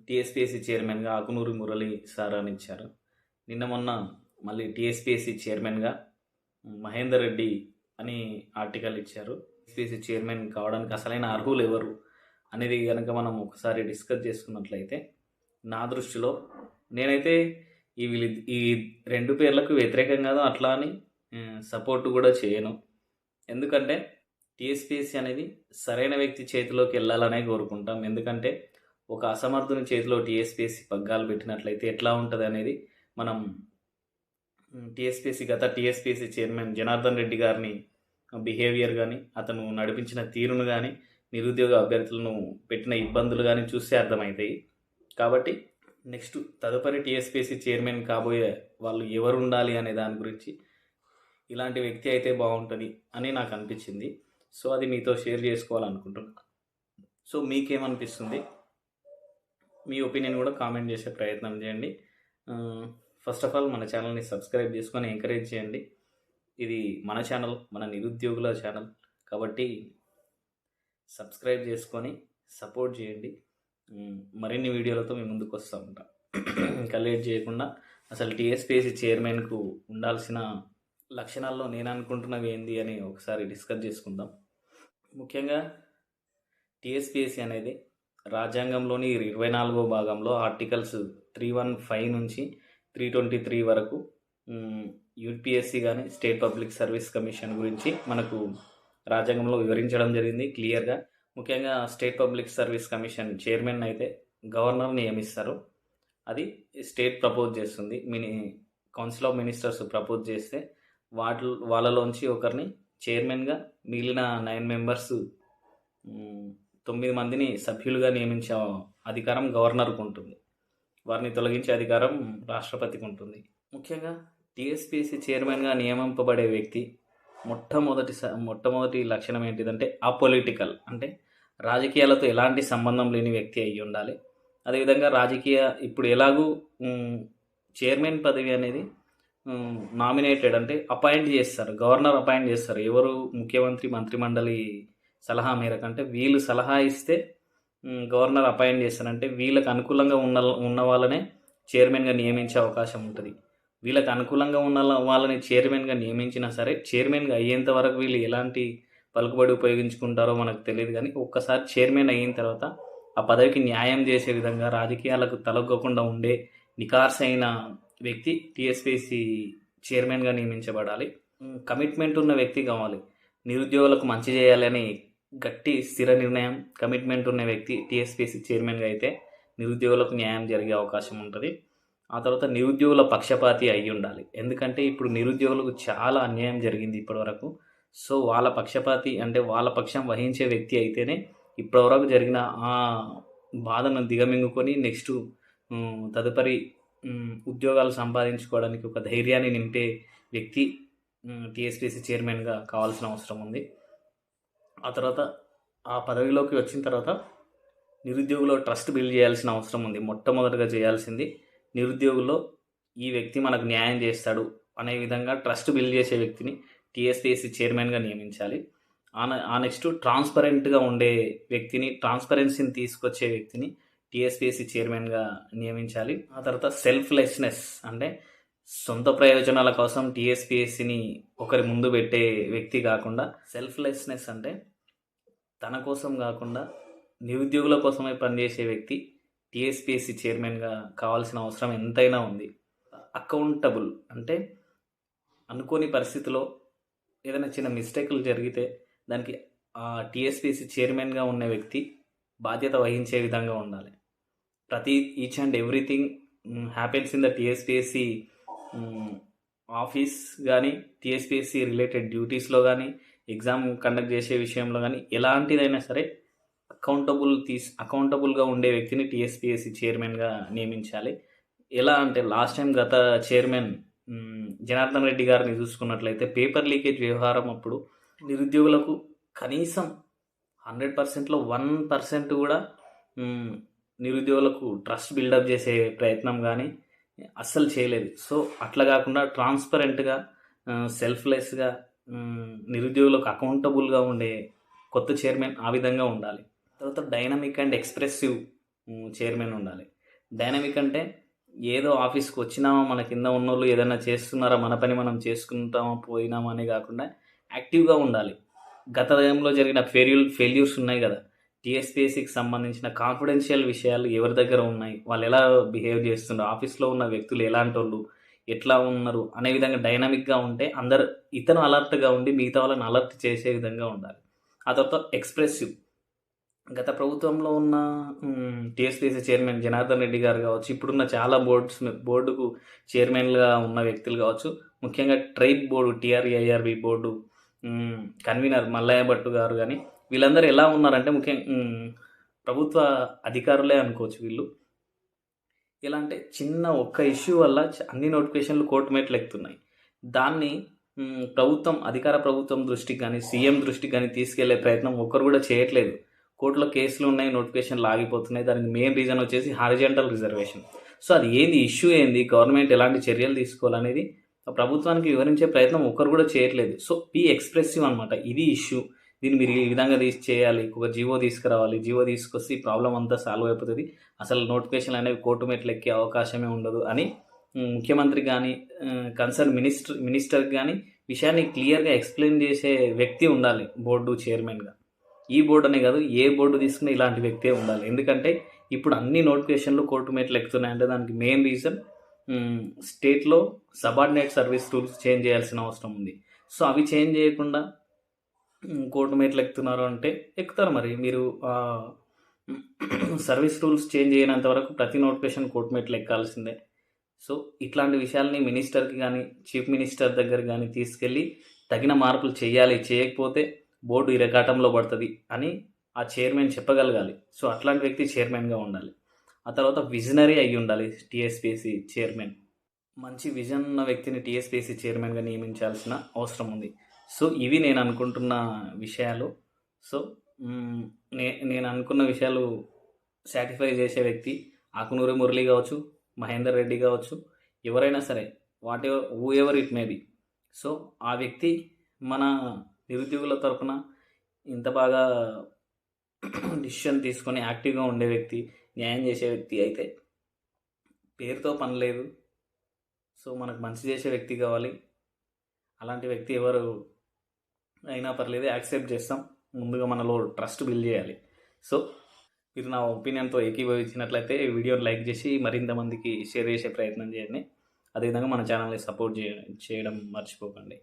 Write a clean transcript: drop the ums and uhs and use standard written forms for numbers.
TSPSC చైర్మన్గా Akunuri Murali sir అని ఇచ్చారు. నిన్న మొన్న మళ్ళీ టీఎస్పీఎస్సీ చైర్మన్గా మహేందర్ రెడ్డి అని ఆర్టికల్ ఇచ్చారు. టీఎస్పీఎస్సీ చైర్మన్ కావడానికి అసలైన అర్హులు ఎవరు అనేది కనుక మనం ఒకసారి డిస్కస్ చేసుకున్నట్లయితే, నా దృష్టిలో నేనైతే ఈ రెండు పేర్లకు వ్యతిరేకం కాదు, అట్లా అని సపోర్ట్ కూడా చేయను. ఎందుకంటే టీఎస్పీఎస్సీ అనేది సరైన వ్యక్తి చేతిలోకి వెళ్ళాలనే కోరుకుంటాం. ఎందుకంటే ఒక అసమర్థుని చేతిలో టీఎస్పీఎస్సీ పగ్గాలు పెట్టినట్లయితే ఎట్లా ఉంటుంది అనేది మనం గత టీఎస్పీఎస్సీ చైర్మన్ జనార్దన్ రెడ్డి గారిని బిహేవియర్ కానీ, అతను నడిపించిన తీరును కానీ, నిరుద్యోగ అభ్యర్థులను పెట్టిన ఇబ్బందులు కానీ చూస్తే అర్థమవుతాయి. కాబట్టి నెక్స్ట్ తదుపరి టీఎస్పీఎస్సీ చైర్మన్ కాబోయే వాళ్ళు ఎవరు ఉండాలి అనే దాని గురించి ఇలాంటి వ్యక్తి అయితే బాగుంటుంది అని నాకు అనిపించింది. సో అది మీతో షేర్ చేసుకోవాలనుకుంటున్నాను. సో మీకేమనిపిస్తుంది? మీ ఒపీనియన్ కూడా కామెంట్ చేసే ప్రయత్నం చేయండి. ఫస్ట్ ఆఫ్ ఆల్ మన ఛానల్ని సబ్స్క్రైబ్ చేసుకొని ఎంకరేజ్ చేయండి. ఇది మన ఛానల్, మన నిరుద్యోగుల ఛానల్ కాబట్టి సబ్స్క్రైబ్ చేసుకొని సపోర్ట్ చేయండి. మరిన్ని వీడియోలతో మీ ముందుకు వస్తూ ఉంటా. ఇంకా లేట్ చేయకుండా అసలు టీఎస్పీఎస్సీ చైర్మన్కు ఉండాల్సిన లక్షణాల్లో నేను అనుకుంటున్నవి ఏంది అని ఒకసారి డిస్కస్ చేసుకుందాం. ముఖ్యంగా టీఎస్పీఎస్సీ అనేది రాజ్యాంగంలోని 24వ భాగంలో ఆర్టికల్స్ 315 నుంచి 323 వరకు యూపీఎస్సీ కానీ స్టేట్ పబ్లిక్ సర్వీస్ కమిషన్ గురించి మనకు రాజ్యాంగంలో వివరించడం జరిగింది క్లియర్గా. ముఖ్యంగా state public service commission chairman అయితే గవర్నర్ నియమిస్తారు. అది స్టేట్ ప్రపోజ్ చేస్తుంది. కౌన్సిల్ ఆఫ్ మినిస్టర్స్ ప్రపోజ్ చేస్తే వాళ్ళలోంచి ఒకరిని చైర్మన్గా, మిగిలిన 9 మెంబర్స్ 9 మందిని సభ్యులుగా నియమించే అధికారం గవర్నర్కు ఉంటుంది. వారిని తొలగించే అధికారం రాష్ట్రపతికి ఉంటుంది. ముఖ్యంగా టీఎస్పీఎస్సీ చైర్మన్గా నియమింపబడే వ్యక్తి మొట్టమొదటి లక్షణం ఏంటిదంటే అపొలిటికల్, అంటే రాజకీయాలతో ఎలాంటి సంబంధం లేని వ్యక్తి అయి ఉండాలి. అదేవిధంగా ఇప్పుడు ఎలాగూ చైర్మన్ పదవి అనేది నామినేటెడ్, అంటే అపాయింట్ చేస్తారు, గవర్నర్ అపాయింట్ చేస్తారు. ఎవరు? ముఖ్యమంత్రి మంత్రిమండలి సలహా మేరకు, అంటే వీళ్ళు సలహా ఇస్తే గవర్నర్ అపాయింట్ చేస్తారంటే వీళ్ళకి అనుకూలంగా ఉన్న వాళ్ళనే చైర్మన్గా నియమించే అవకాశం ఉంటుంది. వీళ్ళకి అనుకూలంగా ఉన్న వాళ్ళని చైర్మన్గా నియమించినా సరే, చైర్మన్గా అయ్యేంత వరకు వీళ్ళు ఎలాంటి పలుకుబడి ఉపయోగించుకుంటారో మనకు తెలియదు. కానీ ఒక్కసారి చైర్మన్ అయిన తర్వాత ఆ పదవికి న్యాయం చేసే విధంగా రాజకీయాలకు తలొగ్గకుండా ఉండే నికార్సైన వ్యక్తి టీఎస్పీఎస్సీ చైర్మన్గా నియమించబడాలి. కమిట్మెంట్ ఉన్న వ్యక్తి కావాలి. నిరుద్యోగులకు మంచి చేయాలని గట్టి స్థిర నిర్ణయం, కమిట్మెంట్ ఉన్న వ్యక్తి టీఎస్పీఎస్సీ చైర్మన్గా అయితే నిరుద్యోగులకు న్యాయం జరిగే అవకాశం ఉంటుంది. ఆ తర్వాత నిరుద్యోగుల పక్షపాతి అయి ఉండాలి. ఎందుకంటే ఇప్పుడు నిరుద్యోగులకు చాలా అన్యాయం జరిగింది ఇప్పటివరకు. సో వాళ్ళ పక్షపాతి, అంటే వాళ్ళ పక్షం వహించే వ్యక్తి అయితేనే ఇప్పటివరకు జరిగిన ఆ బాధను దిగమింగుకొని నెక్స్ట్ తదుపరి ఉద్యోగాలు సంపాదించుకోవడానికి ఒక ధైర్యాన్ని నింపే వ్యక్తి టీఎస్పీఎస్సీ చైర్మన్గా కావాల్సిన అవసరం ఉంది. ఆ తర్వాత ఆ పదవిలోకి వచ్చిన తర్వాత నిరుద్యోగుల్లో ట్రస్ట్ బిల్డ్ చేయాల్సిన అవసరం ఉంది. మొట్టమొదటిగా చేయాల్సింది నిరుద్యోగుల్లో ఈ వ్యక్తి మనకు న్యాయం చేస్తాడు అనే విధంగా ట్రస్ట్ బిల్డ్ చేసే వ్యక్తిని టీఎస్పీఎస్సీ చైర్మన్గా నియమించాలి. ఆ నెక్స్ట్ ట్రాన్స్పరెంట్గా ఉండే వ్యక్తిని, ట్రాన్స్పరెన్సీని తీసుకొచ్చే వ్యక్తిని టీఎస్పీఎస్సీ చైర్మన్గా నియమించాలి. ఆ తర్వాత సెల్ఫ్లెస్నెస్, అంటే సొంత ప్రయోజనాల కోసం టీఎస్పీఎస్సీని ఒకరి ముందు పెట్టే వ్యక్తి కాకుండా, సెల్ఫ్లెస్నెస్ అంటే తన కోసం కాకుండా నిరుద్యోగుల కోసమే పనిచేసే వ్యక్తి టీఎస్పీఎస్సీ చైర్మన్గా కావాల్సిన అవసరం ఎంతైనా ఉంది. అకౌంటబుల్, అంటే అనుకోని పరిస్థితిలో ఏదైనా చిన్న మిస్టేక్లు జరిగితే దానికి టీఎస్పీఎస్సీ చైర్మన్గా ఉన్న వ్యక్తి బాధ్యత వహించే విధంగా ఉండాలి. Each and everything happens in the TSPSC office కానీ, టీఎస్పీఎస్సీ రిలేటెడ్ డ్యూటీస్లో కానీ, ఎగ్జామ్ కండక్ట్ చేసే విషయంలో కానీ ఎలాంటిదైనా సరే అకౌంటబుల్గా ఉండే వ్యక్తిని టీఎస్పీఎస్సీ చైర్మన్గా నియమించాలి. ఎలా అంటే లాస్ట్ టైం గత చైర్మన్ జనార్దన్ రెడ్డి గారిని చూసుకున్నట్లయితే పేపర్ లీకేజ్ వ్యవహారం అప్పుడు నిరుద్యోగులకు కనీసం 100%లో 1% కూడా నిరుద్యోగులకు ట్రస్ట్ బిల్డప్ చేసే ప్రయత్నం కానీ అస్సలు చేయలేదు. సో అట్లా కాకుండా ట్రాన్స్పరెంట్గా, సెల్ఫ్లెస్గా, నిరుద్యోగులకు అకౌంటబుల్గా ఉండే కొత్త చైర్మన్ ఆ విధంగా ఉండాలి. తర్వాత డైనమిక్ అండ్ ఎక్స్ప్రెసివ్ చైర్మన్ ఉండాలి. డైనమిక్ అంటే ఏదో ఆఫీస్‌కి వచ్చినామా, మన కింద ఉన్నోళ్ళు ఏదైనా చేస్తున్నారా, మన పని మనం చేసుకుంటామా, పోయినామా అని కాకుండా యాక్టివ్‌గా ఉండాలి. గత టైంలో జరిగిన ఫెయిల్యూర్స్ ఉన్నాయి గదా! టీఎస్‌పీఎస్సీకి సంబంధించిన కాన్ఫిడెన్షియల్ విషయాలు ఎవరి దగ్గర ఉన్నాయి? వాళ్ళెలా బిహేవ్ జేస్తున్నారు? ఆఫీస్‌లో ఉన్న వ్యక్తులు ఎలాంటోళ్ళు? ఎట్లా ఉన్నారు? అనే విధంగా డైనమిక్‌గా ఉంటే ఇతను అలర్ట్‌గా ఉండి మిగతా వాళ్ళని అలర్ట్ చేసే విధంగా ఉండాలి. ఆ తర్వాత ఎక్స్‌ప్రెసివ్. గత ప్రభుత్వంలో ఉన్న టీఎస్‌పీఎస్సీ చైర్మన్ జనార్దన్ రెడ్డి గారు గావచ్చు, ఇప్పుడున్న చాలా బోర్డుకు చైర్మన్‌లుగా ఉన్న వ్యక్తులు గావచ్చు, ముఖ్యంగా ట్రైబ్ బోర్డు టీఆర్‌ఐఆర్‌బీ బోర్డు హ్మ్, కన్వీనర్ మల్లయ్య భట్టు గారు గాని, వీళ్ళందరూ ఎలా ఉన్నారంటే ప్రభుత్వ అధికారులే అనుకోవచ్చు వీళ్ళు. ఎలా అంటే చిన్న ఒక్క ఇష్యూ వల్ల అన్ని నోటిఫికేషన్‌లు కోర్టు మెట్లెక్కుతున్నాయి. దాన్ని అధికార ప్రభుత్వం దృష్టికి గాని, సీఎం దృష్టికి గాని తీసుకెళ్లే ప్రయత్నం ఒక్కరు గూడా చేయట్లేదు. కోర్టులో కేసులున్నాయి, నోటిఫికేషన్‌లు ఆగిపోతున్నాయి. దానికి మెయిన్ రీజన్ వచ్చేసి హారిజాంటల్ రిజర్వేషన్. సో, అది ఏంది? ఇష్యూ ఏంది? గవర్నమెంట్ ఎలాంటి చర్యలు తీసుకోవాలనేది ప్రభుత్వానికి వివరించే ప్రయత్నం ఒక్కరు గూడా చేయట్లేదు. సో, బీ ఎక్స్‌ప్రెసివ్ అనమాట. ఇది ఇష్యూ. దీన్ని మీరు ఈ విధంగా చేయాలి. ఒక జీవో తీసుకురావాలి. జీవో తీసుకొస్తే ఈ ప్రాబ్లమ్ అంతా సాల్వ్ అయిపోతది. అసలు నోటిఫికేషన్‌లు అనేవి కోర్టు మెట్లెక్కే అవకాశమే ఉండదు అని ముఖ్యమంత్రికి గాని, కన్సర్న్ మినిస్టర్‌కి గాని విషయాన్ని క్లియర్‌గా ఎక్స్‌ప్లెయిన్ చేసే వ్యక్తి ఉండాలి బోర్డు చైర్మన్‌గా. ఈ బోర్డు అనే కాదు, ఏ బోర్డు తీసుకున్నా ఇలాంటి వ్యక్తే ఉండాలి. ఎందుకంటే ఇప్పుడు అన్ని నోటిఫికేషన్‌లు కోర్టు మెట్లెక్కుతున్నాయంటే దానికి మెయిన్ రీజన్ స్టేట్‌లో సబార్డినేట్ సర్వీస్ రూల్స్ చేంజ్ చేయాల్సిన అవసరం ఉంది. సో, అవి చేంజ్ చేయకుండా కోర్టు మెట్లెక్కుతున్నారు అంటే ఎక్కుతారు మరి. మీరు సర్వీస్ రూల్స్ చేంజ్ చేయనంత వరకు ప్రతి నోటిఫికేషన్ కోర్టు మెట్లెక్కాల్సిందే. సో, ఇట్లాంటి విషయాల్ని మినిస్టర్‌కి గాని, చీఫ్ మినిస్టర్ దగ్గరికి గాని తీసుకెళ్ళి తగిన మార్పులు చేయాలి. చేయకపోతే బోర్డు ఇరకాటంలో పడతది అని ఆ చైర్మన్ చెప్పగలగాలి. సో, అట్లాంటి వ్యక్తి చైర్మన్‌గా ఉండాలి. ఆ తర్వాత విజనరీ అయ్యుండాలి టీఎస్‌పీఎస్సీ చైర్మన్. మంచి విజన్ ఉన్న వ్యక్తిని టీఎస్‌పీఎస్సీ చైర్మన్‌గా నియమించాల్సిన అవసరం ఉంది. సో, ఇవి నేను అనుకుంటున్న విషయాలు. సో, హ్మ్, నేను అనుకున్న విషయాలు సాటిస్ఫై చేసే వ్యక్తి ఆకునూరి మురళి కావచ్చు, మహేందర్ రెడ్డి కావచ్చు, ఎవరైనా సరే who ever it may be. So, ఆ వ్యక్తి మన నిరుద్యోగుల తరపున ఇంత బాగా డిసిషన్ తీసుకొని యాక్టివ్‌గా ఉండే వ్యక్తి, న్యాయం చేసే వ్యక్తి అయితే పేరుతో పని లేదు. సో, మనకు మంచి చేసే వ్యక్తి కావాలి. అలాంటి వ్యక్తి ఎవరు అయినా పర్లేదు, యాక్సెప్ట్ చేస్తాం. ముందుగా మనలో ట్రస్ట్ బిల్డ్ చేయాలి. సో, మీరు నా ఒపీనియన్‌తో ఏకీభవించినట్లయితే వీడియోని లైక్ చేసి మరింత మందికి షేర్ చేసే ప్రయత్నం చేయండి. అదేవిధంగా మన ఛానల్‌ని సపోర్ట్ చేయడం మర్చిపోకండి.